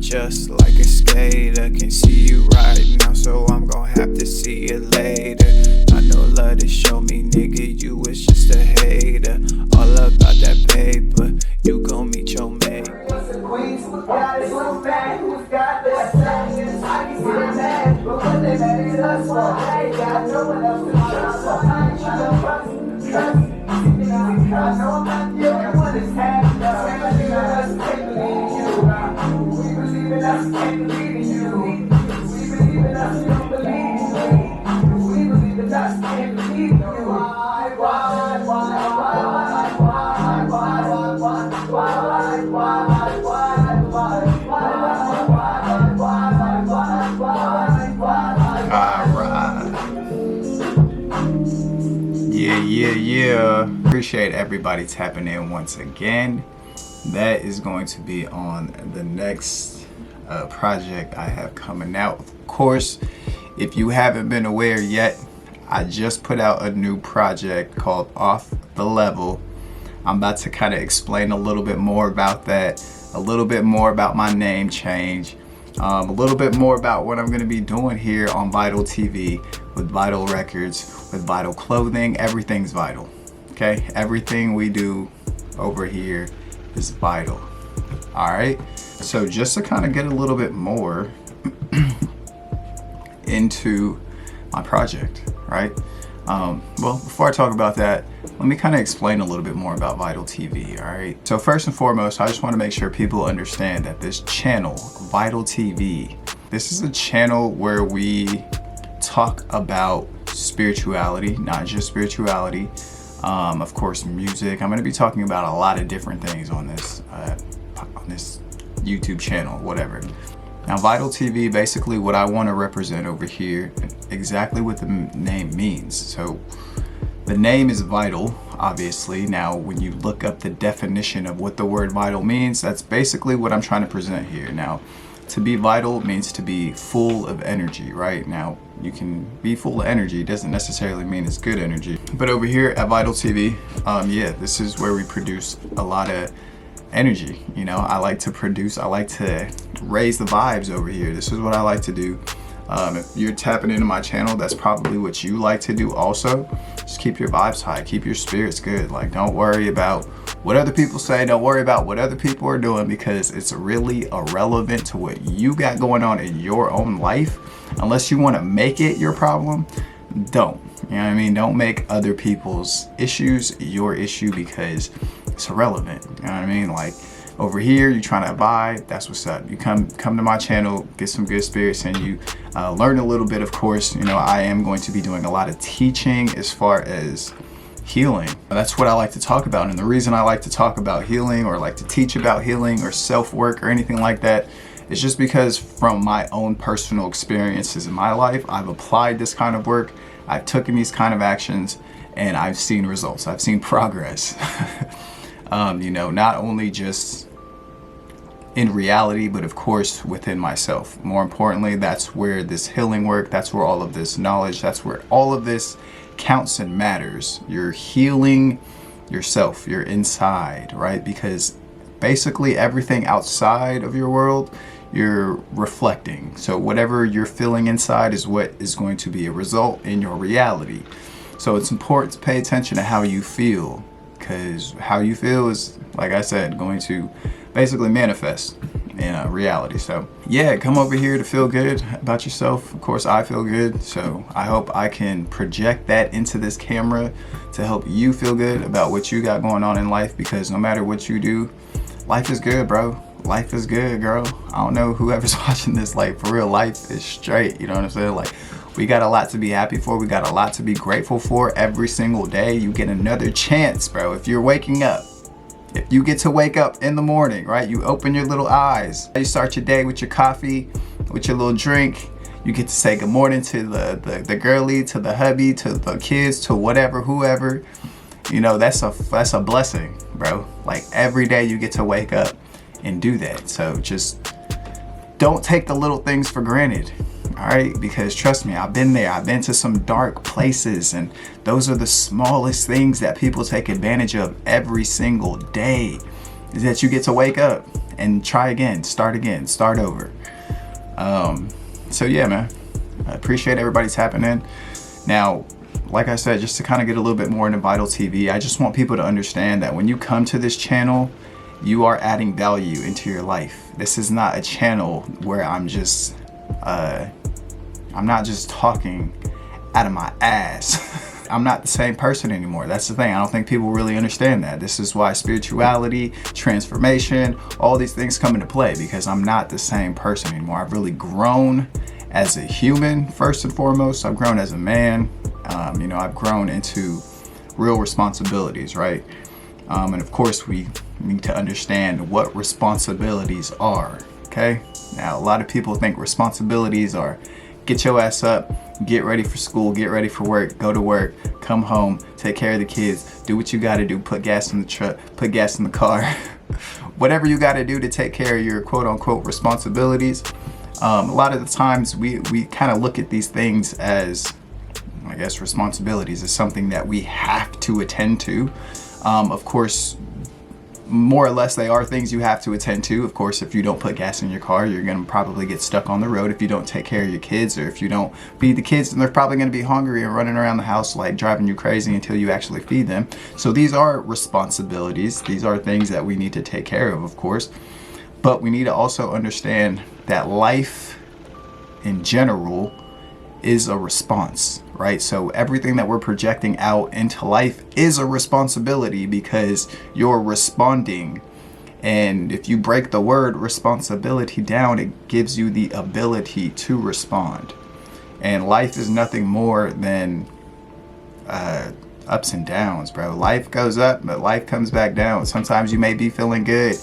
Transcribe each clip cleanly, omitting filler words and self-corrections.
moving just like a skater. Can see you right now, so I'm gon' have to see you later. I know love to show me, nigga, you was just a hater. All about that paper, you gon' meet your mate. Queens, who's got it, who's mad, who's got this thing? I can see them mad, but what they mad at us for? I ain't got no one else to trust, so I ain't tryna trust. I know I'm not the only one that's happy. We believe in us, can't believe in you. We believe in us, can't believe in you. We believe in us, you don't believe in me. We believe in us, can't believe in you. Yeah. Appreciate everybody tapping in once again. That is going to be on the next project I have coming out. Of course, if you haven't been aware yet, I just put out a new project called Off the Level. I'm about to kind of explain a little bit more about that, a little bit more about my name change, a little bit more about what I'm going to be doing here on Vital TV with Vital Records, with Vital Clothing. Everything's vital, okay? Everything we do over here is vital. All right, so just to kind of get a little bit more into my project, right? Well, before I talk about that, let me kind of explain a little bit more about Vital TV, all right? So first and foremost, I just want to make sure people understand that this channel, Vital TV, this is a channel where we talk about spirituality, not just spirituality, of course, music. I'm going to be talking about a lot of different things on this YouTube channel, whatever. Now, Vital TV, basically what I want to represent over here, exactly what the name means. So the name is vital, obviously. Now, when you look up the definition of what the word vital means, that's basically what I'm trying to present here. Now, to be vital means to be full of energy, right? Now, you can be full of energy, doesn't necessarily mean it's good energy. But over here at Vital TV, yeah, this is where we produce a lot of energy. You know, I like to produce, I like to raise the vibes over here. This is what I like to do. If you're tapping into my channel, that's probably what you like to do also. Just keep your vibes high, keep your spirits good. Like, don't worry about what other people say, don't worry about what other people are doing, because it's really irrelevant to what you got going on in your own life. Unless you want to make it your problem, don't. You know what I mean? Don't make other people's issues your issue, because it's irrelevant. You know what I mean? Like, over here, you're trying to vibe, that's what's up. You come to my channel, get some good spirits, and you learn a little bit. Of course, you know, I am going to be doing a lot of teaching as far as healing. That's what I like to talk about. And the reason I like to talk about healing, or like to teach about healing or self-work or anything like that, is just because from my own personal experiences in my life, I've applied this kind of work, I've taken these kind of actions, and I've seen results. I've seen progress. You know, not only just in reality, but of course within myself. More importantly, that's where this healing work, that's where all of this knowledge, that's where all of this counts and matters. You're healing yourself, you're inside, right? Because basically everything outside of your world, you're reflecting. So whatever you're feeling inside is what is going to be a result in your reality. So it's important to pay attention to how you feel, because how you feel is, like I said, going to basically manifest in reality. So yeah, come over here to feel good about yourself. Of course, I feel good, so I hope I can project that into this camera to help you feel good about what you got going on in life, because no matter what you do, life is good, bro. Life is good, girl. I don't know whoever's watching this, like, for real, life is straight. You know what I'm saying? Like, we got a lot to be happy for. We got a lot to be grateful for. Every single day you get another chance, bro. If you're waking up, if you get to wake up in the morning, right? You open your little eyes. You start your day with your coffee, with your little drink. You get to say good morning to the girlie, to the hubby, to the kids, to whatever, whoever. You know, that's a blessing, bro. Like, every day you get to wake up and do that. So just don't take the little things for granted. All right, because trust me, I've been there. I've been to some dark places, and those are the smallest things that people take advantage of every single day, is that you get to wake up. and try again, start over. So yeah, man, I appreciate everybody tapping in. Now, like I said, just to kind of get a little bit more into Vital TV, I just want people to understand that when you come to this channel, you are adding value into your life. This is not a channel where I'm not just talking out of my ass. I'm not the same person anymore. That's the thing. I don't think people really understand that. This is why spirituality, transformation, all these things come into play, because I'm not the same person anymore. I've really grown as a human, first and foremost. I've grown as a man. You know, I've grown into real responsibilities, right? And of course, we need to understand what responsibilities are, okay? Now, a lot of people think responsibilities are get your ass up, get ready for school, get ready for work, go to work, come home, take care of the kids, do what you gotta do, put gas in the truck, put gas in the car, whatever you gotta do to take care of your quote unquote responsibilities. A lot of the times we kind of look at these things as, I guess, responsibilities as something that we have to attend to. Of course, more or less they are things you have to attend to. Of course, if you don't put gas in your car, you're gonna probably get stuck on the road. If you don't take care of your kids, or if you don't feed the kids, then they're probably gonna be hungry and running around the house like driving you crazy until you actually feed them. So these are responsibilities. These are things that we need to take care of course. But we need to also understand that life in general is a response, right? So everything that we're projecting out into life is a responsibility, because you're responding. And if you break the word responsibility down, it gives you the ability to respond. And life is nothing more than ups and downs, bro. Life goes up, but life comes back down. Sometimes you may be feeling good.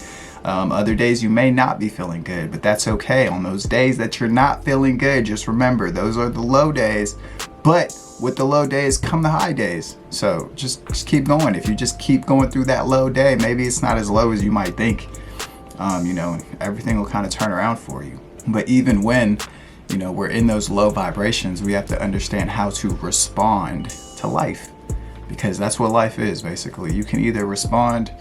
Other days you may not be feeling good, but that's okay. On those days that you're not feeling good, just remember those are the low days, but with the low days come the high days. So just keep going. If you just keep going through that low day, maybe it's not as low as you might think. You know, everything will kind of turn around for you. But even when, you know, we're in those low vibrations, we have to understand how to respond to life, because that's what life is basically. You can either respond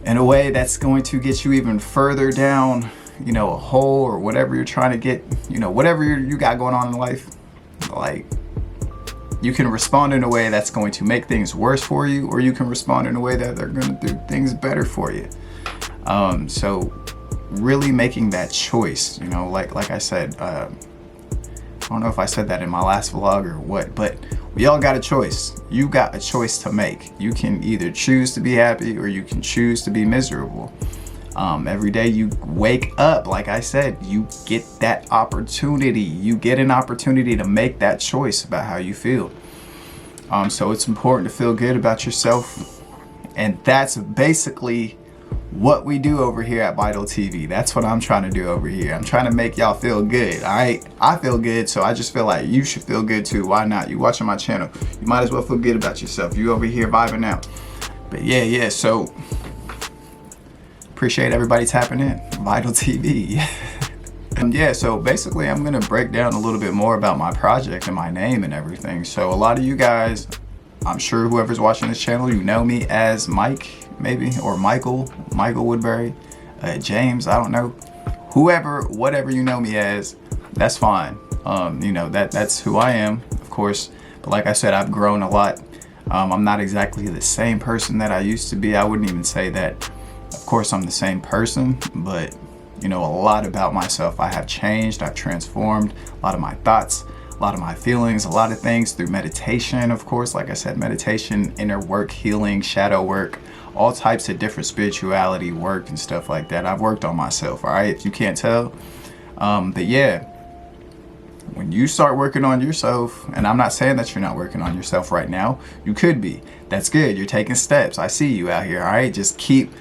in a way that's going to get you even further down, you know, a hole, or whatever you're trying to get, you know, whatever you got going on in life. Like, you can respond in a way that's going to make things worse for you, or you can respond in a way that they're going to do things better for you. So really making that choice, you know, like I said, I don't know if I said that in my last vlog or what, but we all got a choice. You got a choice to make. You can either choose to be happy, or you can choose to be miserable. Every day you wake up, like I said, you get that opportunity. You get an opportunity to make that choice about how you feel. So it's important to feel good about yourself. And that's basically what we do over here at Vital TV. That's what I'm trying to do over here. I'm trying to make y'all feel good. All right, I feel good, so I just feel like you should feel good too. Why not? You watching my channel, you might as well feel good about yourself. You over here vibing out. But yeah, so appreciate everybody tapping in. Vital TV. And yeah, so basically I'm gonna break down a little bit more about my project and my name and everything. So a lot of you guys, I'm sure whoever's watching this channel, you know me as Mike, maybe, or Michael Woodbury, James, I don't know, whoever, whatever you know me as, that's fine. You know, that's who I am, of course. But like I said, I've grown a lot. I'm not exactly the same person that I used to be. I wouldn't even say that. Of course, I'm the same person, but you know, a lot about myself. I have changed, I've transformed a lot of my thoughts, a lot of my feelings, a lot of things through meditation, of course. Like I said, meditation, inner work, healing, shadow work, all types of different spirituality work and stuff like that. I've worked on myself, all right, if you can't tell. But yeah, when you start working on yourself, and I'm not saying that you're not working on yourself right now, you could be. That's good, you're taking steps. I see you out here, all right? Just keep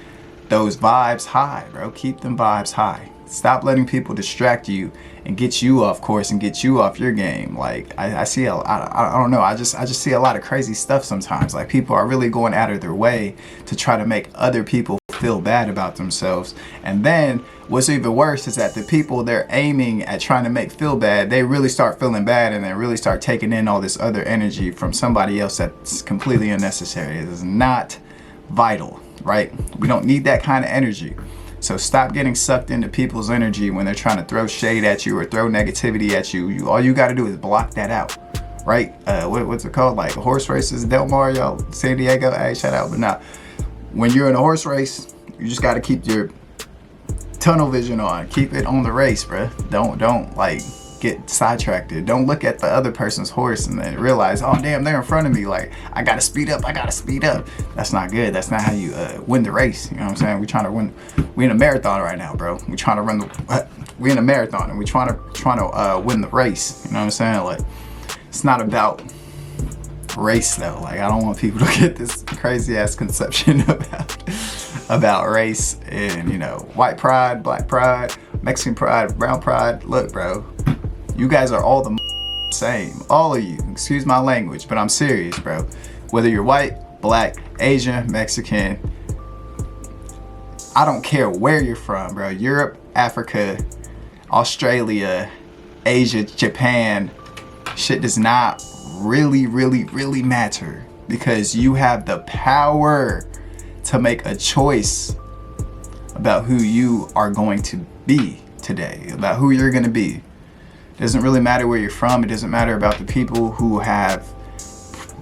those vibes high, bro. Keep them vibes high. Stop letting people distract you and get you off course and get you off your game. Like I see I don't know, I just see a lot of crazy stuff sometimes. Like people are really going out of their way to try to make other people feel bad about themselves. And then what's even worse is that the people they're aiming at trying to make feel bad, they really start feeling bad, and they really start taking in all this other energy from somebody else that's completely unnecessary. It is not vital, right? We don't need that kind of energy. So stop getting sucked into people's energy when they're trying to throw shade at you or throw negativity at you. All you got to do is block that out, right? What's it called? Like horse races, Del Mar, y'all, San Diego. Hey, shout out. But now, when you're in a horse race, you just got to keep your tunnel vision on. Keep it on the race, bruh. Don't like get sidetracked. Don't look at the other person's horse and then realize, oh damn, they're in front of me, like I gotta speed up. That's not good. That's not how you win the race. You know what I'm saying? We're trying to win. We in a marathon right now, bro. We're trying to run the we in a marathon and we're trying to win the race. You know what I'm saying? Like, it's not about race though. Like, I don't want people to get this crazy ass conception about race and, you know, white pride, black pride, Mexican pride, brown pride. Look, bro, you guys are all the same. All of you. Excuse my language, but I'm serious, bro. Whether you're white, black, Asian, Mexican, I don't care where you're from, bro. Europe, Africa, Australia, Asia, Japan. Shit does not really matter, because you have the power to make a choice about who you are going to be today, about who you're going to be. It doesn't really matter where you're from. It doesn't matter about the people who have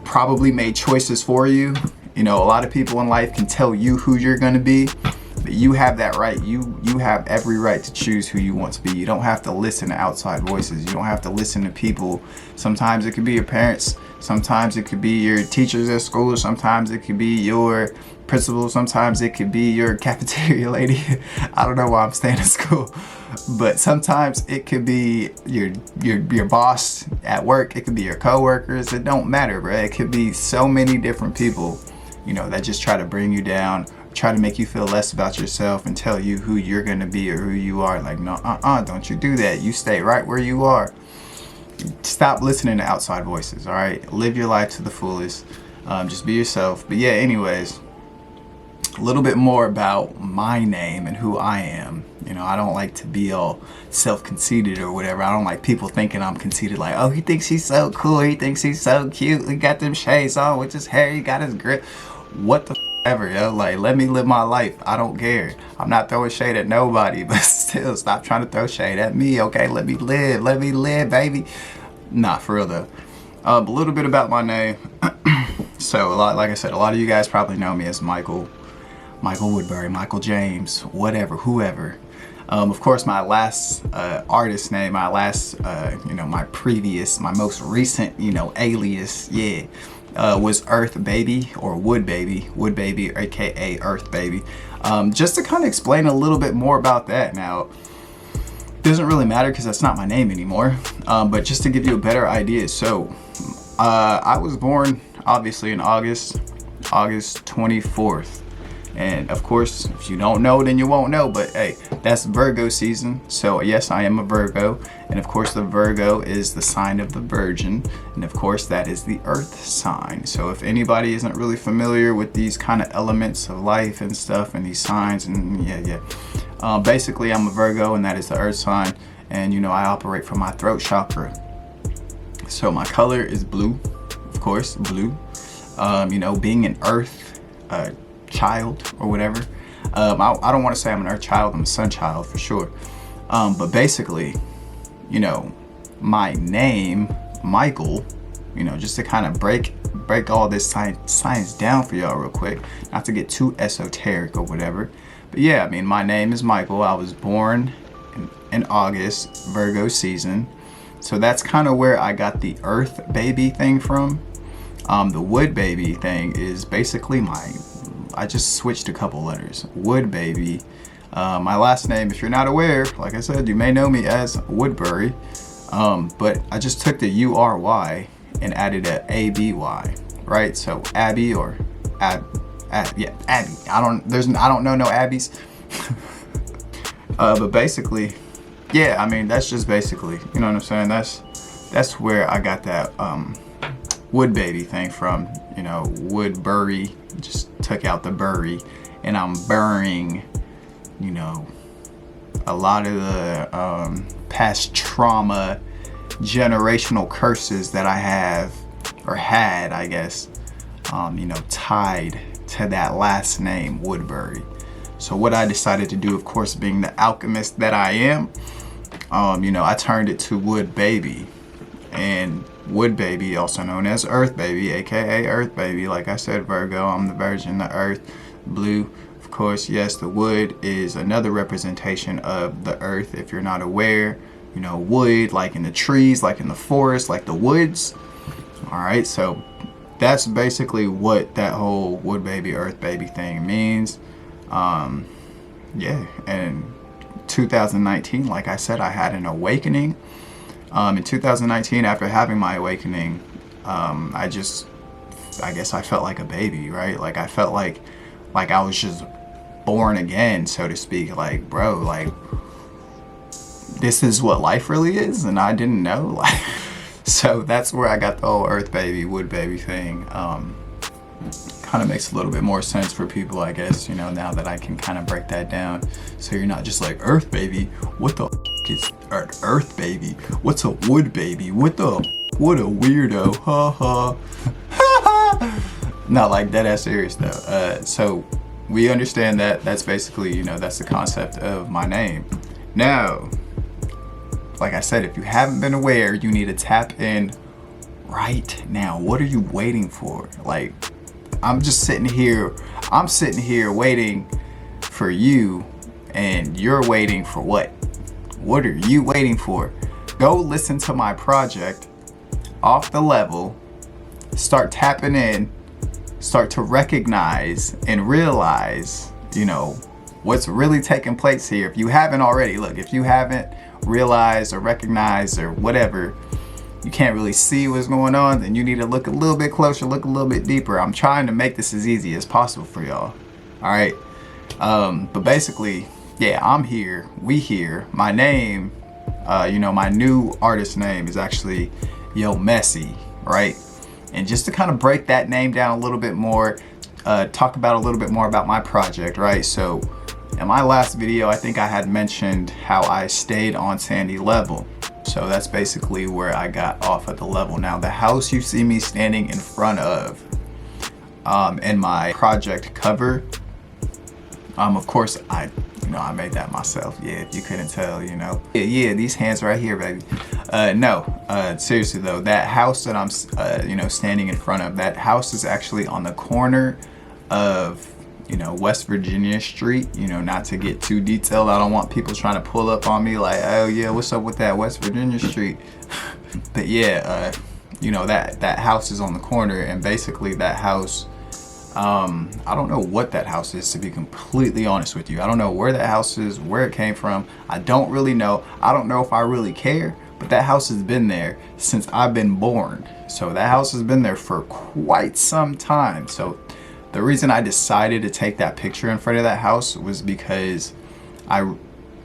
probably made choices for you. You know, a lot of people in life can tell you who you're going to be, but you have that right. You have every right to choose who you want to be. You don't have to listen to outside voices. You don't have to listen to people. Sometimes it could be your parents. Sometimes it could be your teachers at school. Sometimes it could be your principal. Sometimes it could be your cafeteria lady. I don't know why I'm staying at school, but sometimes it could be your boss at work. It could be your coworkers. It don't matter, bro. It could be so many different people, you know, that just try to bring you down, try to make you feel less about yourself and tell you who you're gonna be or who you are. Like, no, don't you do that. You stay right where you are. Stop listening to outside voices, all right? Live your life to the fullest. Just be yourself. But yeah, anyways, a little bit more about my name and who I am. You know, I don't like to be all self-conceited or whatever. I don't like people thinking I'm conceited, like, oh, he thinks he's so cool, he thinks he's so cute, he got them shades on with his hair, he got his grip. What the ever, yo? Like, let me live my life. I don't care. I'm not throwing shade at nobody, but still, stop trying to throw shade at me, okay? Let me live, baby. Nah, for real though. A little bit about my name. So, like I said, a lot of you guys probably know me as Michael Woodbury, Michael James, whatever, whoever. Of course, my last artist name, my last, my most recent, alias, was Earth Baby, or Wood Baby, aka Earth Baby. Just to kind of explain a little bit more about that. Now, it doesn't really matter because that's not my name anymore, but just to give you a better idea. So, I was born, obviously, in August 24th. And of course, if you don't know, then you won't know. But hey, that's Virgo season. So yes, I am a Virgo. And of course, the Virgo is the sign of the Virgin. And of course, that is the earth sign. So if anybody isn't really familiar with these kind of elements of life and stuff and these signs, and basically I'm a Virgo and that is the earth sign. And I operate from my throat chakra. So my color is blue, of course, blue. Being an earth child or whatever. I don't want to say I'm an earth child, I'm a sun child for sure. But basically, my name, Michael, just to kind of break all this science down for y'all real quick, not to get too esoteric or whatever. But yeah, I mean, my name is Michael. I was born in August, Virgo season. So that's kind of where I got the Earth Baby thing from. The Wood Baby thing is basically I just switched a couple letters. Wood Baby. My last name, if you're not aware, like I said, you may know me as Woodbury. But I just took the U-R-Y and added a A-B-Y, right? So Abby or Abby. I don't know no Abbies. But basically, yeah, I mean, that's just basically, you know what I'm saying? That's where I got that Wood Baby thing from. Woodbury, just took out the bury, and I'm burying, a lot of the past trauma, generational curses that I have, or had, I guess, tied to that last name, Woodbury. So what I decided to do, of course, being the alchemist that I am, you know, I turned it to Wood Baby. And Wood Baby, also known as Earth Baby, aka Earth Baby, like I said, Virgo, I'm the Virgin, the Earth, blue. Of course, yes, the wood is another representation of the earth. If you're not aware, you know, wood, like in the trees, like in the forest, like the woods. All right, so that's basically what that whole Wood Baby, Earth Baby thing means. Yeah, and 2019, like I said, I had an awakening. In 2019, after having my awakening, I guess I felt like a baby, right? Like I felt like I was just born again, so to speak. Like, bro, like this is what life really is, and I didn't know. Like, so that's where I got the whole Earth Baby, Wood Baby thing. Kind of makes a little bit more sense for people, I guess, you know, now that I can kind of break that down. So you're not just like, Earth Baby, what the is Earth Baby? What's a Wood Baby? What a weirdo, ha ha. Not like that ass serious though. So we understand that that's basically, you know, that's the concept of my name. Now, like I said, if you haven't been aware, you need to tap in right now. What are you waiting for? Like, I'm sitting here waiting for you, and you're waiting for what? What are you waiting for? Go listen to my project, Off the Level, start tapping in, start to recognize and realize, you know, what's really taking place here. If you haven't already, look, if you haven't realized or recognized or whatever, you can't really see what's going on, then you need to look a little bit closer, look a little bit deeper. I'm trying to make this as easy as possible for y'all. All right. But basically, yeah, I'm here. We here. My name, you know, my new artist name is actually YoWho, right? And just to kind of break that name down a little bit more, talk about a little bit more about my project, right? So in my last video, I think I had mentioned how I stayed on Sandy Level. So that's basically where I got off at the level. Now the house you see me standing in front of in my project cover, of course I made that myself. Yeah, if you couldn't tell, you know. Yeah, these hands right here, baby. No, seriously though, that house that I'm you know, standing in front of, that house is actually on the corner of, you know, West Virginia Street. You know, not to get too detailed, I don't want people trying to pull up on me like, oh yeah, what's up with that West Virginia Street? But yeah, you know, that house is on the corner, and basically that house, I don't know what that house is, to be completely honest with you. I don't know where that house is, where it came from. I don't really know. I don't know if I really care, but that house has been there since I've been born. So that house has been there for quite some time. So the reason I decided to take that picture in front of that house was because I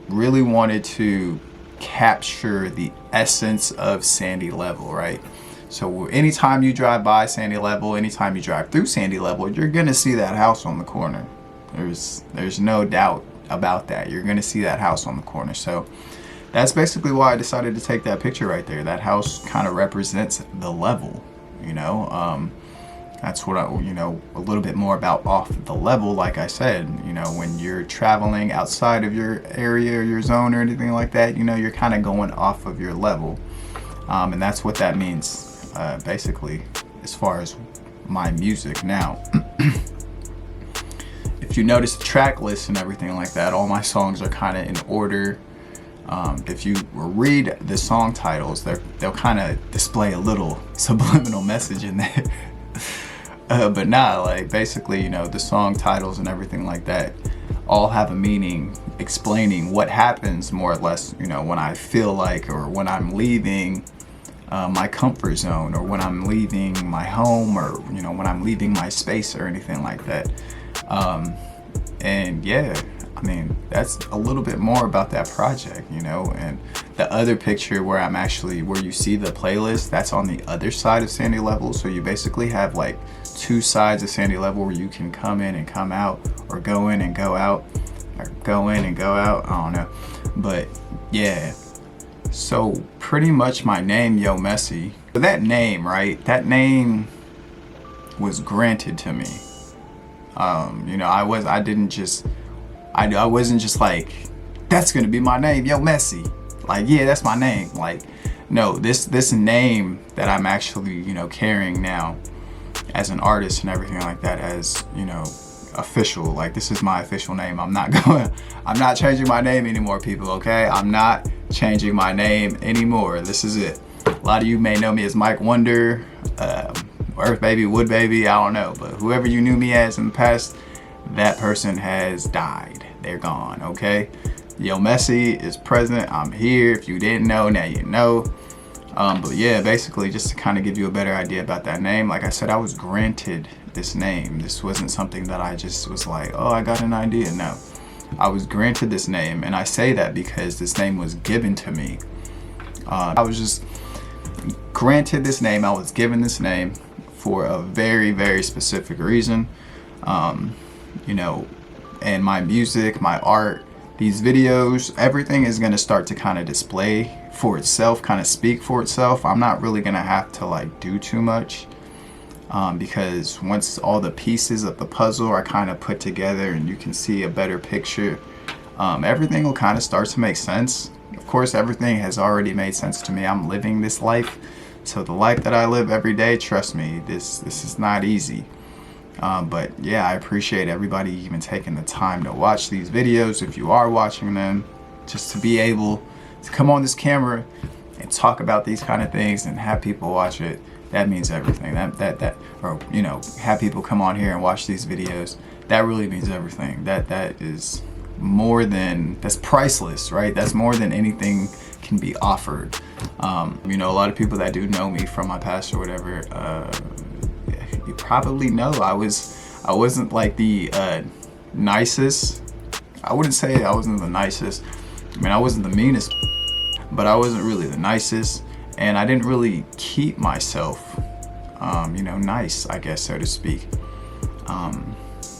really wanted to capture the essence of Sandy Level, right? So anytime you drive by Sandy Level, anytime you drive through Sandy Level, you're gonna see that house on the corner. There's no doubt about that. You're gonna see that house on the corner. So that's basically why I decided to take that picture right there. That house kind of represents the level, you know. That's what I, you know, a little bit more about Off the Level. Like I said, you know, when you're traveling outside of your area or your zone or anything like that, you know, you're kind of going off of your level. And that's what that means, basically, as far as my music. Now, if you notice the track list and everything like that, all my songs are kind of in order. If you read the song titles, they'll kind of display a little subliminal message in there. But nah, like basically, you know, the song titles and everything like that all have a meaning explaining what happens more or less, you know, when I feel like, or when I'm leaving my comfort zone, or when I'm leaving my home, or, you know, when I'm leaving my space or anything like that. And yeah, I mean, that's a little bit more about that project, you know. And the other picture where I'm actually, where you see the playlist, that's on the other side of Sandy Level. So you basically have like two sides of Sandy Level where you can come in and come out, or go in and go out, or go in and go out, I don't know. But yeah, so pretty much my name, YoWho, but that name, right, that name was granted to me. You know, I didn't just I wasn't just like, that's gonna be my name, Yo Messy. Like, yeah, that's my name. Like, no, this name that I'm actually, you know, carrying now as an artist and everything like that, as, you know, official, like, this is my official name. I'm not changing my name anymore, people, okay? I'm not changing my name anymore. This is it. A lot of you may know me as Mike Wonder, Earth Baby, Wood Baby, I don't know, but whoever you knew me as in the past, that person has died. They're gone, okay? Yo Messy is present. I'm here. If you didn't know, now you know. But yeah, basically, just to kind of give you a better idea about that name, like I said, I was granted this name. This wasn't something that I just was like, oh, I got an idea. No, I was granted this name, and I say that because this name was given to me. I was just granted this name. I was given this name for a very, very specific reason. You know, and my music, my art, these videos, everything is going to start to kind of display for itself, kind of speak for itself. I'm not really going to have to like do too much, because once all the pieces of the puzzle are kind of put together and you can see a better picture, everything will kind of start to make sense. Of course, everything has already made sense to me. I'm living this life. So the life that I live every day, trust me, this is not easy. But yeah, I appreciate everybody even taking the time to watch these videos. If you are watching them, just to be able to come on this camera and talk about these kind of things and have people watch it, that means everything. Or, you know, have people come on here and watch these videos, that really means everything. That is more than, that's priceless, right? That's more than anything can be offered. You know, a lot of people that do know me from my past or whatever, you probably know I wasn't like the nicest. I wouldn't say I wasn't the nicest. I mean, I wasn't the meanest, but I wasn't really the nicest, and I didn't really keep myself, you know, nice, I guess, so to speak.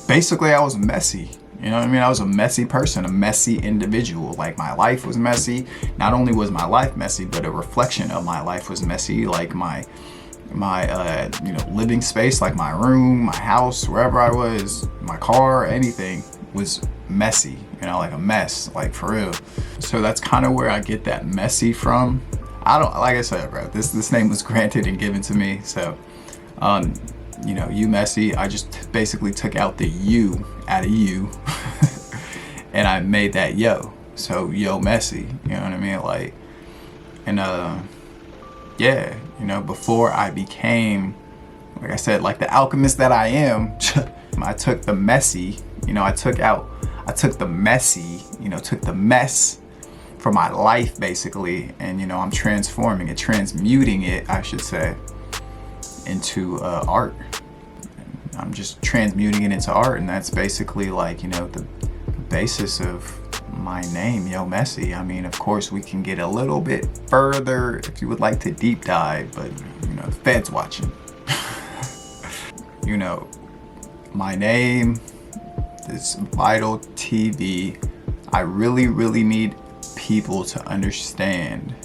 Basically, I was messy. You know what I mean? I was a messy person, a messy individual. Like, my life was messy. Not only was my life messy, but a reflection of my life was messy. Like my you know, living space, like my room, my house, wherever I was, my car, anything was messy, you know, like a mess, like for real. So that's kind of where I get that messy from. I don't, like I said, bro, this name was granted and given to me. So, you know, You Messy, I just basically took out the you out of you and I made that yo. So Yo Messy, you know what I mean? Like, and yeah, you know, before I became, like I said, like the alchemist that I am, I took the messy, you know, I took the messy, you know, took the mess from my life basically, and, you know, I'm transforming it, transmuting it, I should say, into art. I'm just transmuting it into art, and that's basically like, you know, the basis of my name, Yo Messy. I mean, of course, we can get a little bit further if you would like to deep dive, but, you know, the Fed's watching. You know, my name, this Vital TV, I really, really need people to understand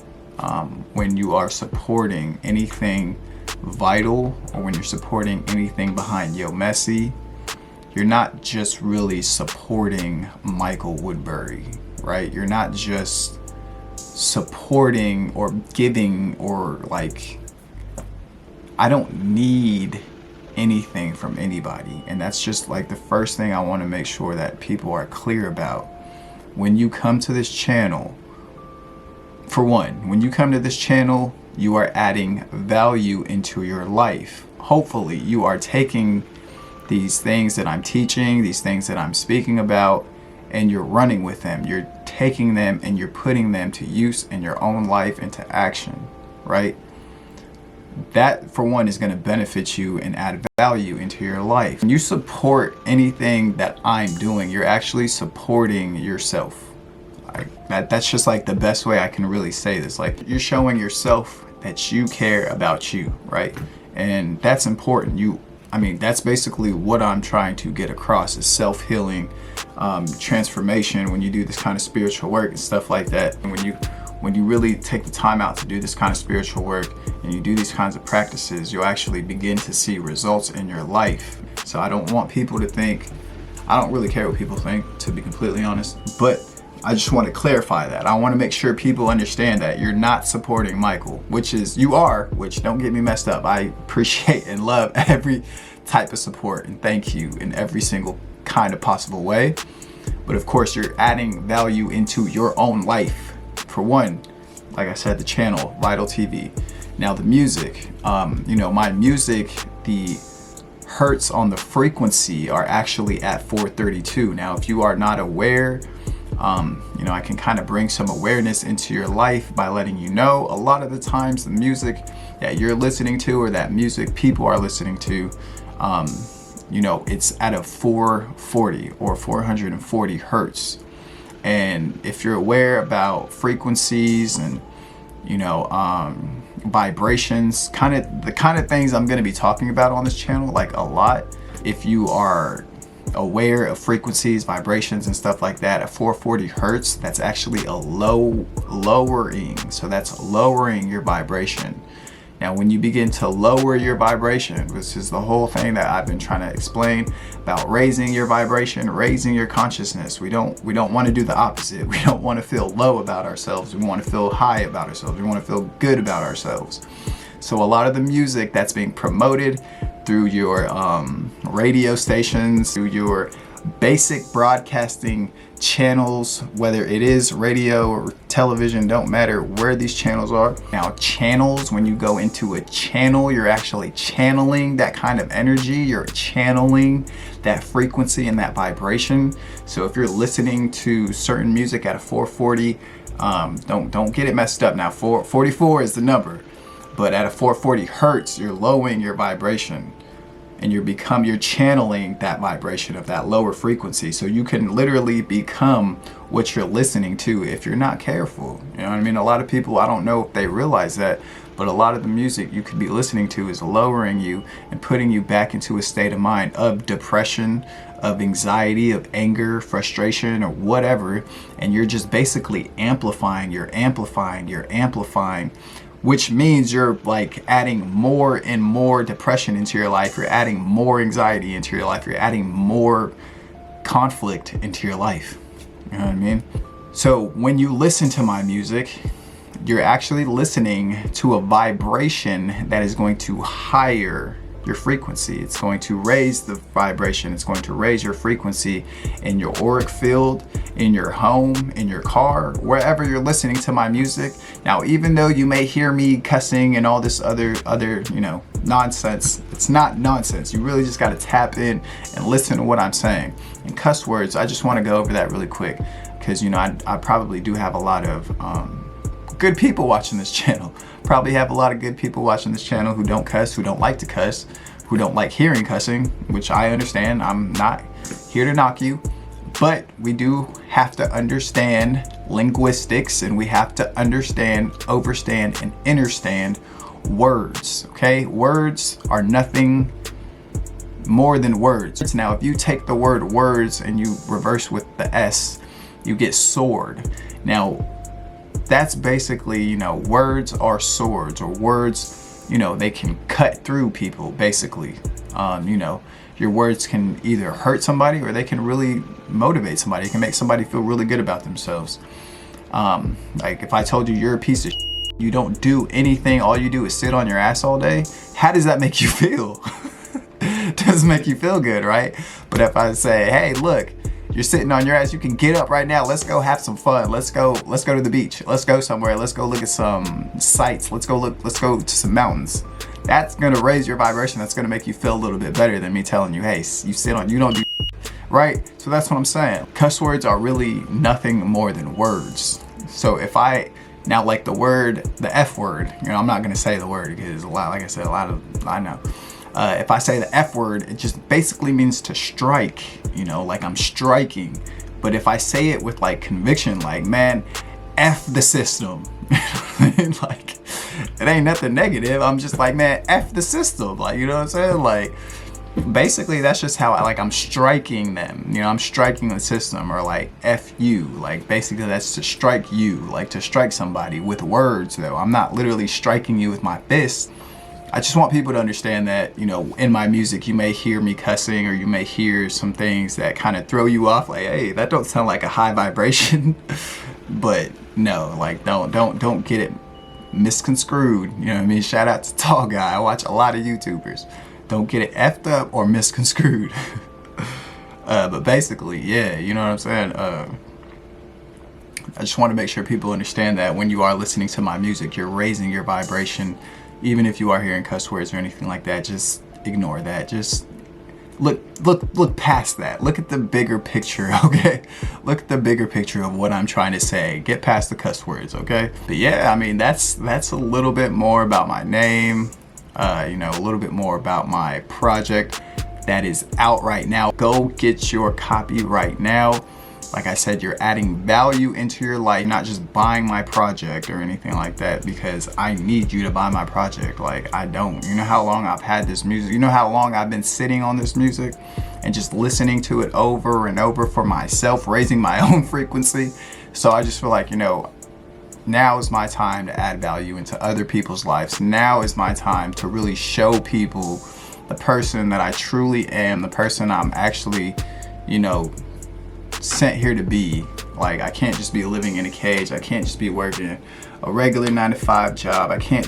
when you are supporting anything vital, or when you're supporting anything behind Yo Messy, you're not just really supporting Michael Woodbury, right? You're not just supporting or giving, or like, I don't need anything from anybody. And that's just like the first thing I want to make sure that people are clear about. When you come to this channel, for one, when you come to this channel, you are adding value into your life. Hopefully you are taking these things that I'm teaching, these things that I'm speaking about, and you're running with them. You're taking them and you're putting them to use in your own life, into action, right? That, for one, is going to benefit you and add value into your life. When you support anything that I'm doing, you're actually supporting yourself. That's just like the best way I can really say this. Like, you're showing yourself that you care about you, right? And that's important. I mean, that's basically what I'm trying to get across, is self-healing, transformation. When you do this kind of spiritual work and stuff like that, and when you really take the time out to do this kind of spiritual work and you do these kinds of practices, you'll actually begin to see results in your life. So I don't want people to think, I don't really care what people think, to be completely honest, but I just want to clarify that. I want to make sure people understand that you're not supporting Michael, which is, you are, which, don't get me messed up. I appreciate and love every type of support and thank you in every single kind of possible way. But of course, you're adding value into your own life. For one, like I said, the channel, Vital TV. Now the music, my music, the hertz on the frequency are actually at 432. Now, if you are not aware, I can kind of bring some awareness into your life by letting you know a lot of the times the music that you're listening to or that music people are listening to, it's at a 440 or 440 hertz. And if you're aware about frequencies and, vibrations, the kind of things I'm going to be talking about on this channel, like a lot, if you are aware of frequencies, vibrations and stuff like that, at 440 hertz, that's actually a lowering. So that's lowering your vibration. Now, when you begin to lower your vibration, which is the whole thing that I've been trying to explain about raising your vibration, raising your consciousness. We don't want to do the opposite. We don't want to feel low about ourselves. We want to feel high about ourselves. We want to feel good about ourselves. So a lot of the music that's being promoted through your radio stations, through your basic broadcasting channels, whether it is radio or television, don't matter where these channels are. Now, channels, when you go into a channel, you're actually channeling that kind of energy. You're channeling that frequency and that vibration. So if you're listening to certain music at a 440, don't get it messed up. Now, 444 is the number, but at a 440 hertz, you're lowering your vibration. And you're channeling that vibration of that lower frequency. So you can literally become what you're listening to if you're not careful. You know what I mean? A lot of people, I don't know if they realize that, but a lot of the music you could be listening to is lowering you and putting you back into a state of mind of depression, of anxiety, of anger, frustration, or whatever. And you're just basically amplifying, which means you're like adding more and more depression into your life. You're adding more anxiety into your life. You're adding more conflict into your life. You know what I mean? So when you listen to my music, you're actually listening to a vibration that is going to higher your frequency. It's going to raise the vibration. It's going to raise your frequency in your auric field, in your home, in your car, wherever you're listening to my music. Now, even though you may hear me cussing and all this other, nonsense, it's not nonsense. You really just got to tap in and listen to what I'm saying. And cuss words, I just want to go over that really quick because, I probably do have a lot of good people watching this channel. Probably have a lot of good people watching this channel who don't cuss, who don't like to cuss, who don't like hearing cussing, which I understand. I'm not here to knock you, but we do have to understand linguistics, and we have to understand, overstand, and understand words, okay? Words are nothing more than words. Now, if you take the word words and you reverse with the S, you get sword. Now, that's basically, words are swords, or words, they can cut through people, basically. Your words can either hurt somebody or they can really motivate somebody. It can make somebody feel really good about themselves. Like if I told you you're a piece of shit, you don't do anything, all you do is sit on your ass all day, how does that make you feel? It doesn't make you feel good, right? But if I say, hey, look, you're sitting on your ass, you can get up right now, let's go have some fun, let's go to the beach, let's go somewhere, let's go look at some sights, let's go to some mountains. That's gonna raise your vibration. That's gonna make you feel a little bit better than me telling you, hey, you don't do right. So that's what I'm saying. Cuss words are really nothing more than words. So if I now, like the F word, I'm not gonna say the word because a lot, like I said, I know. If I say the F word, it just basically means to strike, like I'm striking. But if I say it with like conviction, like, man, F the system, like, it ain't nothing negative. I'm just like, man, F the system. Like, you know what I'm saying? Like, basically that's just how I'm striking them. I'm striking the system, or like F you. Like, basically that's to strike you, like to strike somebody with words though. I'm not literally striking you with my fist. I just want people to understand that, you know, in my music, you may hear me cussing, or you may hear some things that kind of throw you off, like, hey, that don't sound like a high vibration. But no, like, don't get it misconstrued. You know what I mean? Shout out to Tall Guy. I watch a lot of YouTubers. Don't get it effed up or misconstrued. But basically, yeah, you know what I'm saying? I just want to make sure people understand that when you are listening to my music, you're raising your vibration. Even if you are hearing cuss words or anything like that, just ignore that. Just look past that. Look at the bigger picture, okay? Look at the bigger picture of what I'm trying to say. Get past the cuss words, okay? But yeah, I mean, that's a little bit more about my name, you know, a little bit more about my project that is out right now. Go get your copy right now. Like I said, you're adding value into your life, not just buying my project or anything like that, because I need you to buy my project. Like, I don't. You know how long I've had this music? You know how long I've been sitting on this music and just listening to it over and over for myself, raising my own frequency? So I just feel like, you know, now is my time to add value into other people's lives. Now is my time to really show people the person that I truly am, the person I'm actually, you know, sent here to be. Like, I can't just be living in a cage. I can't just be working a regular 9-to-5 job. I can't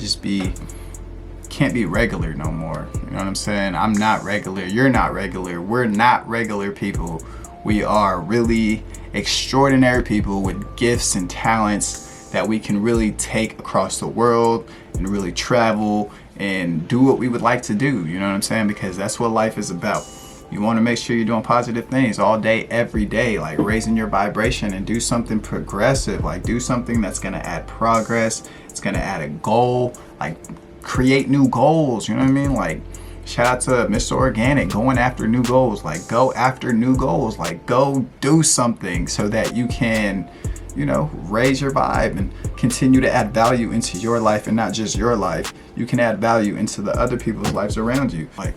be regular no more. You know what I'm saying? I'm not regular. You're not regular. We're not regular people. We are really extraordinary people with gifts and talents that we can really take across the world and really travel and do what we would like to do. You know what I'm saying? Because that's what life is about. You want to make sure you're doing positive things all day, every day, like raising your vibration, and do something progressive, like do something that's going to add progress. It's going to add a goal, like create new goals. You know what I mean? Like, shout out to Mr. Organic, going after new goals. Like, go after new goals. Like, go do something so that you can, you know, raise your vibe and continue to add value into your life, and not just your life. You can add value into the other people's lives around you. Like,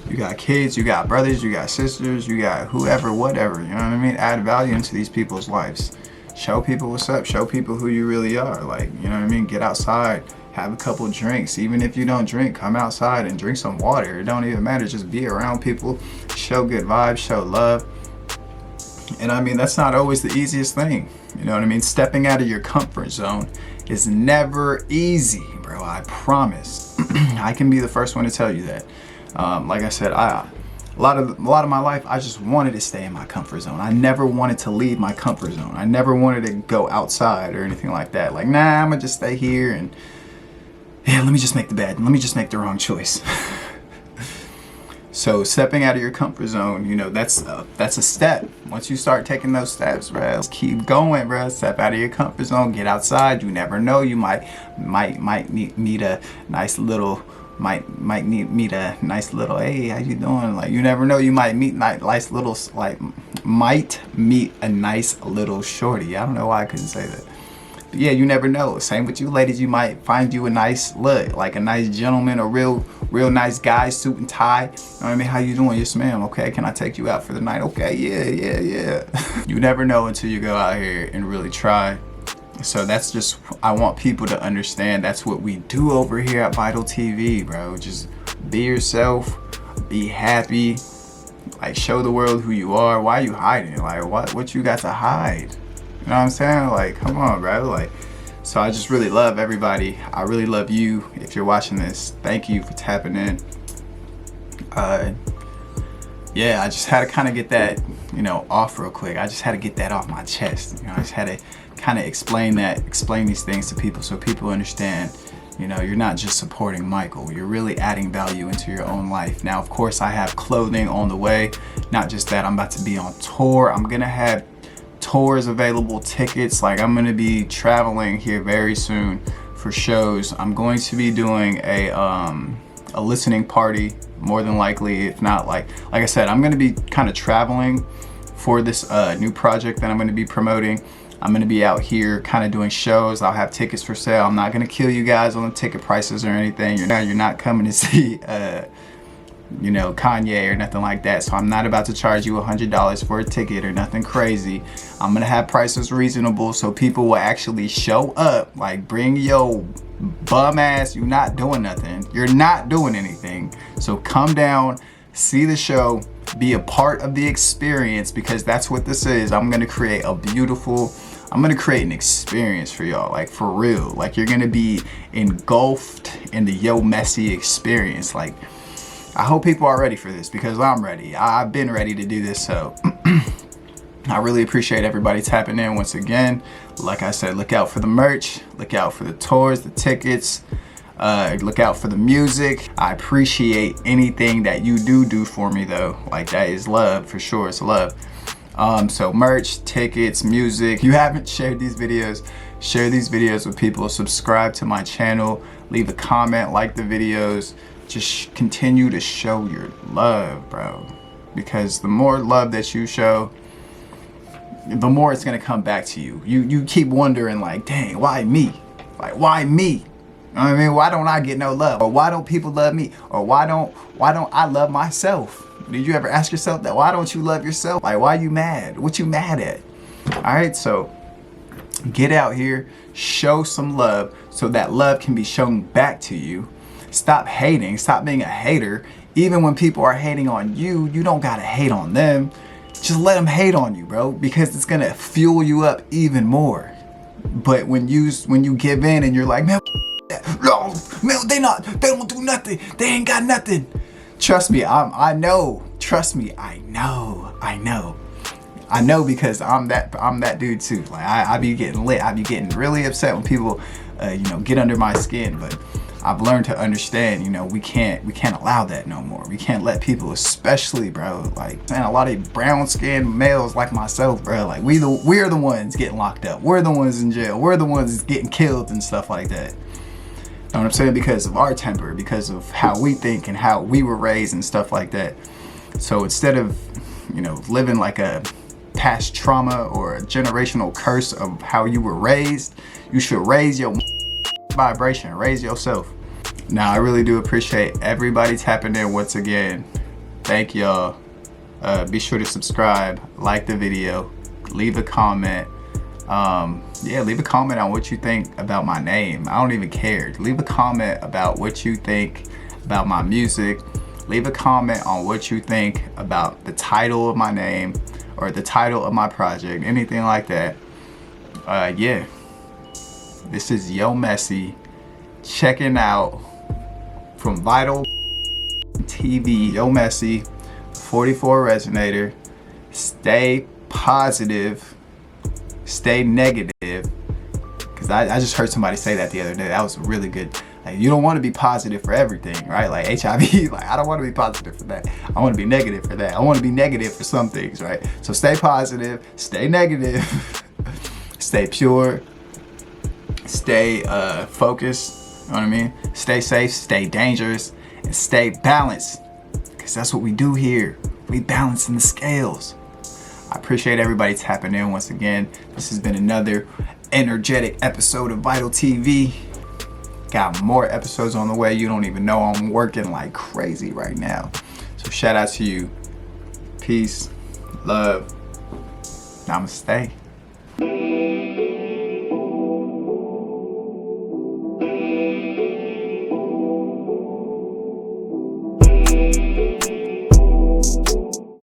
you got kids, you got brothers, you got sisters, you got whoever, whatever, you know what I mean? Add value into these people's lives. Show people what's up. Show people who you really are. Like, you know what I mean? Get outside, have a couple drinks. Even if you don't drink, come outside and drink some water. It don't even matter. Just be around people. Show good vibes, show love. And I mean, that's not always the easiest thing. You know what I mean? Stepping out of your comfort zone is never easy, bro. I promise. I can be the first one to tell you that. Like I said, a lot of my life, I just wanted to stay in my comfort zone. I never wanted to leave my comfort zone. I never wanted to go outside or anything like that. Like, nah, I'm gonna just stay here and, yeah, let me just make the bed. Let me just make the wrong choice. So stepping out of your comfort zone, you know, that's a step. Once you start taking those steps, bro, just keep going, bro. Step out of your comfort zone, get outside. You never know. You might meet a nice little. Might meet a nice little, hey, how you doing? Like, you never know, you might meet nice little, like, might meet a nice little shorty. I don't know why I couldn't say that. But yeah, you never know. Same with you ladies. You might find you a nice look, like a nice gentleman, a real nice guy, suit and tie. You know what I mean? How you doing? Yes, ma'am. Okay, can I take you out for the night? Okay, yeah. You never know until you go out here and really try. So that's just, I want people to understand that's what we do over here at Vital TV, bro. Just be yourself, be happy, like, show the world who you are. Why are you hiding? Like, what you got to hide? You know what I'm saying? Like, come on, bro. Like, so I just really love everybody. I really love you. If you're watching this, thank you for tapping in. Yeah, I just had to kind of get that, you know, off real quick. I just had to get that off my chest. You know, I just had to kind of explain these things to people so people understand, you know, you're not just supporting Michael, you're really adding value into your own life. Now, of course, I have clothing on the way. Not just that, I'm about to be on tour. I'm gonna have tours available, tickets. Like, I'm gonna be traveling here very soon for shows. I'm going to be doing a listening party, more than likely. If not, like I said, I'm gonna be kind of traveling for this new project that I'm gonna be promoting. I'm gonna be out here kind of doing shows. I'll have tickets for sale. I'm not gonna kill you guys on the ticket prices or anything. You're not coming to see you know, Kanye or nothing like that. So I'm not about to charge you $100 for a ticket or nothing crazy. I'm gonna have prices reasonable so people will actually show up. Like, bring your bum ass. You're not doing nothing. You're not doing anything. So come down, see the show, be a part of the experience, because that's what this is. I'm gonna create an experience for y'all, like for real. Like, you're gonna be engulfed in the Yo Messy experience. Like, I hope people are ready for this, because I'm ready. I've been ready to do this. So I really appreciate everybody tapping in once again. Like I said, look out for the merch, look out for the tours, the tickets, look out for the music. I appreciate anything that you do for me though. Like, that is love for sure. It's love. So merch, tickets, music. If you haven't shared these videos, share these videos with people. Subscribe to my channel, leave a comment, like the videos. Just continue to show your love, bro, because the more love that you show, the more it's gonna come back to you. You keep wondering, like, dang, why me? Like, why me? You know what I mean? Why don't I get no love? Or why don't people love me? Or why don't I love myself? Did you ever ask yourself that? Why don't you love yourself? Like, why you mad? What you mad at? All right, so get out here, show some love so that love can be shown back to you. Stop hating, stop being a hater. Even when people are hating on you, you don't gotta hate on them. Just let them hate on you, bro, because it's gonna fuel you up even more. But when you give in and you're like, man, no, man, they don't do nothing. They ain't got nothing. Trust me, I know. Trust me, I know. I know, because I'm that dude too. Like, I be getting lit. I be getting really upset when people, you know, get under my skin. But I've learned to understand, you know, we can't allow that no more. We can't let people, especially, bro, like, man, a lot of brown skinned males like myself, bro, like, we're the ones getting locked up. We're the ones in jail. We're the ones getting killed and stuff like that. You know what I'm saying? Because of our temper, because of how we think and how we were raised and stuff like that. So instead of, you know, living like a past trauma or a generational curse of how you were raised, you should raise your vibration, raise yourself. Now, I really do appreciate everybody tapping in once again. Thank y'all. Be sure to subscribe, like the video, leave a comment. Yeah, leave a comment on what you think about my name. I don't even care. Leave a comment about what you think about my music. Leave a comment on what you think about the title of my name or the title of my project, anything like that. Yeah. This is Yo Messy checking out from Vital TV. Yo Messy, 44 Resonator. Stay positive, stay negative. Because I just heard somebody say that the other day. That was really good. Like, you don't want to be positive for everything, right? Like HIV, like, I don't want to be positive for that. I want to be negative for that. I want to be negative for some things, right? So stay positive, stay negative, stay pure, stay focused, you know what I mean? Stay safe, stay dangerous, and stay balanced, because that's what we do here. We balance in the scales. I appreciate everybody tapping in once again. This has been another energetic episode of Vital TV. Got more episodes on the way. You don't even know. I'm working like crazy right now. So shout out to you. Peace, love, namaste.